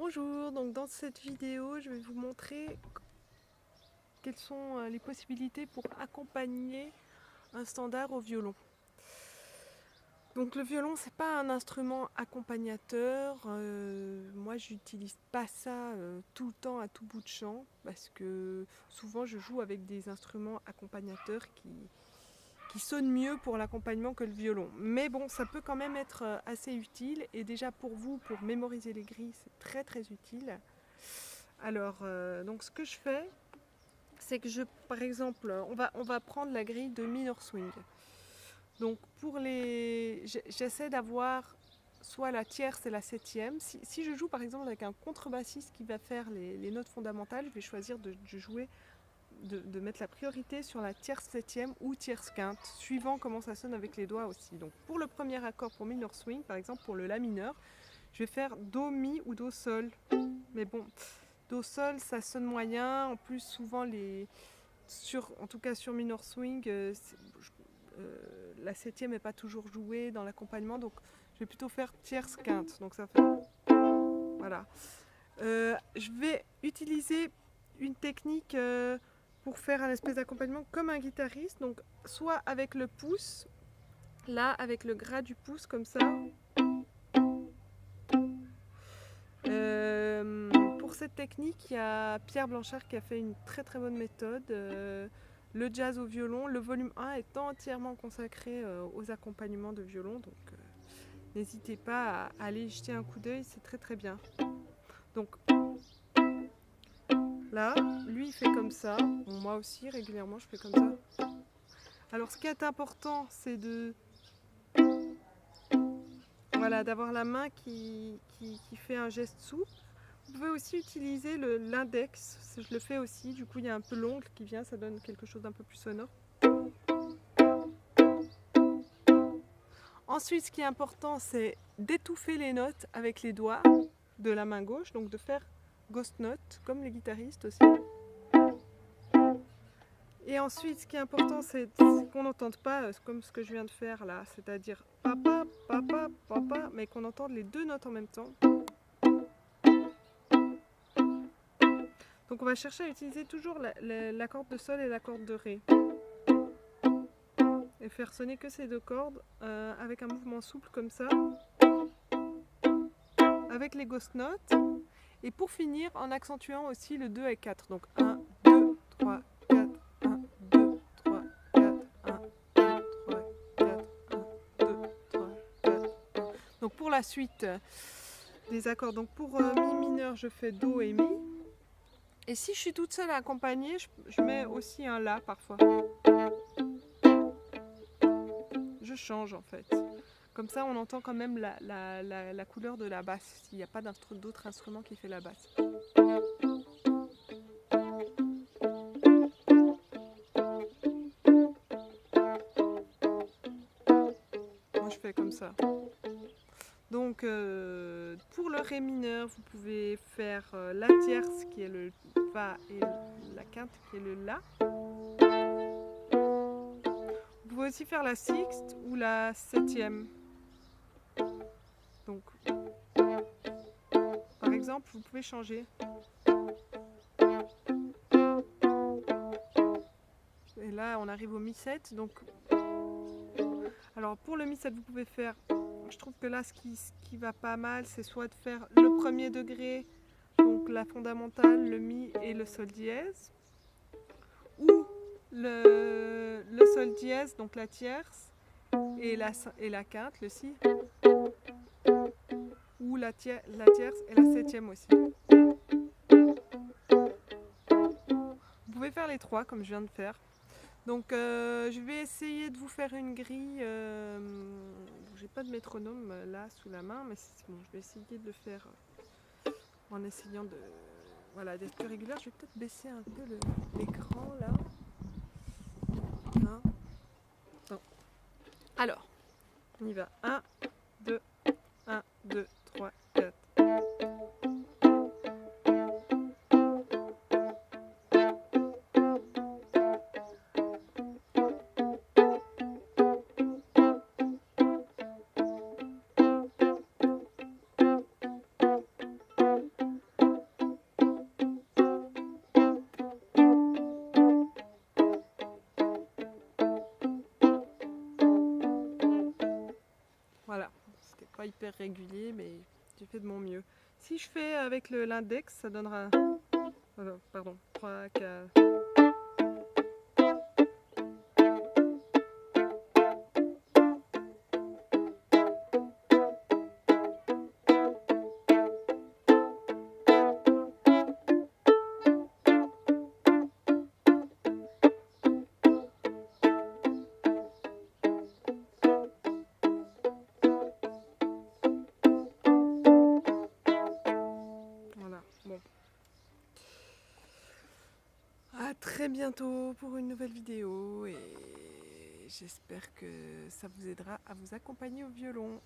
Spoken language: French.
Bonjour, donc dans cette vidéo je vais vous montrer quelles sont les possibilités pour accompagner un standard au violon. Donc le violon c'est pas un instrument accompagnateur, moi j'utilise pas ça tout le temps à tout bout de champ parce que souvent je joue avec des instruments accompagnateurs qui sonnent mieux pour l'accompagnement que le violon. Mais bon, ça peut quand même être assez utile et déjà pour vous, pour mémoriser les grilles, c'est très très utile. Alors, donc ce que je fais, c'est que par exemple, on va prendre la grille de minor swing. Donc j'essaie d'avoir soit la tierce et la septième. Si je joue par exemple avec un contrebassiste qui va faire les notes fondamentales, je vais choisir de mettre la priorité sur la tierce septième ou tierce quinte, suivant comment ça sonne avec les doigts aussi. Donc pour le premier accord pour minor swing, par exemple pour le la mineur, je vais faire do mi ou do sol. Mais bon, do sol ça sonne moyen. En plus souvent en tout cas sur minor swing, la septième n'est pas toujours jouée dans l'accompagnement, donc je vais plutôt faire tierce quinte. Donc ça fait voilà. Je vais utiliser une technique pour faire un espèce d'accompagnement comme un guitariste, donc soit avec le pouce, là avec le gras du pouce comme ça. Pour cette technique, il y a Pierre Blanchard qui a fait une très très bonne méthode. Le jazz au violon, le volume 1 est entièrement consacré aux accompagnements de violon, donc n'hésitez pas à aller jeter un coup d'œil, c'est très très bien. Donc là, lui il fait comme ça, bon, moi aussi régulièrement je fais comme ça. Alors ce qui est important, c'est d'avoir la main qui fait un geste souple. Vous pouvez aussi utiliser l'index, je le fais aussi, du coup il y a un peu l'ongle qui vient, ça donne quelque chose d'un peu plus sonore. Ensuite, ce qui est important, c'est d'étouffer les notes avec les doigts de la main gauche, donc de faire ghost note, comme les guitaristes aussi. Et ensuite, ce qui est important, c'est qu'on n'entende pas comme ce que je viens de faire là, c'est-à-dire papa, papa, papa, mais qu'on entende les deux notes en même temps. Donc on va chercher à utiliser toujours la corde de sol et la corde de ré. Et faire sonner que ces deux cordes avec un mouvement souple comme ça, avec les ghost notes. Et pour finir, en accentuant aussi le 2 et 4. Donc 1, 2, 3, 4, 1, 2, 3, 4, 1, 2, 3, 4, 1, 2, 3, 4, 1. Donc pour la suite des accords, donc pour mi mineur, je fais do et mi. Et si je suis toute seule à accompagner, je mets aussi un la parfois. Je change en fait. Comme ça, on entend quand même la couleur de la basse, s'il n'y a pas d'autre instrument qui fait la basse. Moi, je fais comme ça. Donc, pour le ré mineur, vous pouvez faire la tierce qui est le fa et la quinte qui est le la. Vous pouvez aussi faire la sixte ou la septième. Donc, par exemple, vous pouvez changer. Et là, on arrive au mi-7. Donc, alors pour le mi-7, vous pouvez faire. Je trouve que là, ce qui va pas mal, c'est soit de faire le premier degré, donc la fondamentale, le mi et le sol dièse, ou le sol dièse, donc la tierce, et la quinte, le si, ou la tierce et la septième aussi. Vous pouvez faire les trois comme je viens de faire. Donc je vais essayer de vous faire une grille. J'ai pas de métronome là sous la main, mais bon, je vais essayer de le faire en essayant d'être plus régulière. Je vais peut-être baisser un peu l'écran là. Hein, non. Alors, on y va. 1, 2, 1, 2, 3, 4. hyper régulier, mais j'ai fait de mon mieux. Si je fais avec l'index, ça donnera... pardon, 3, 4... Voilà, bon. À très bientôt pour une nouvelle vidéo et j'espère que ça vous aidera à vous accompagner au violon.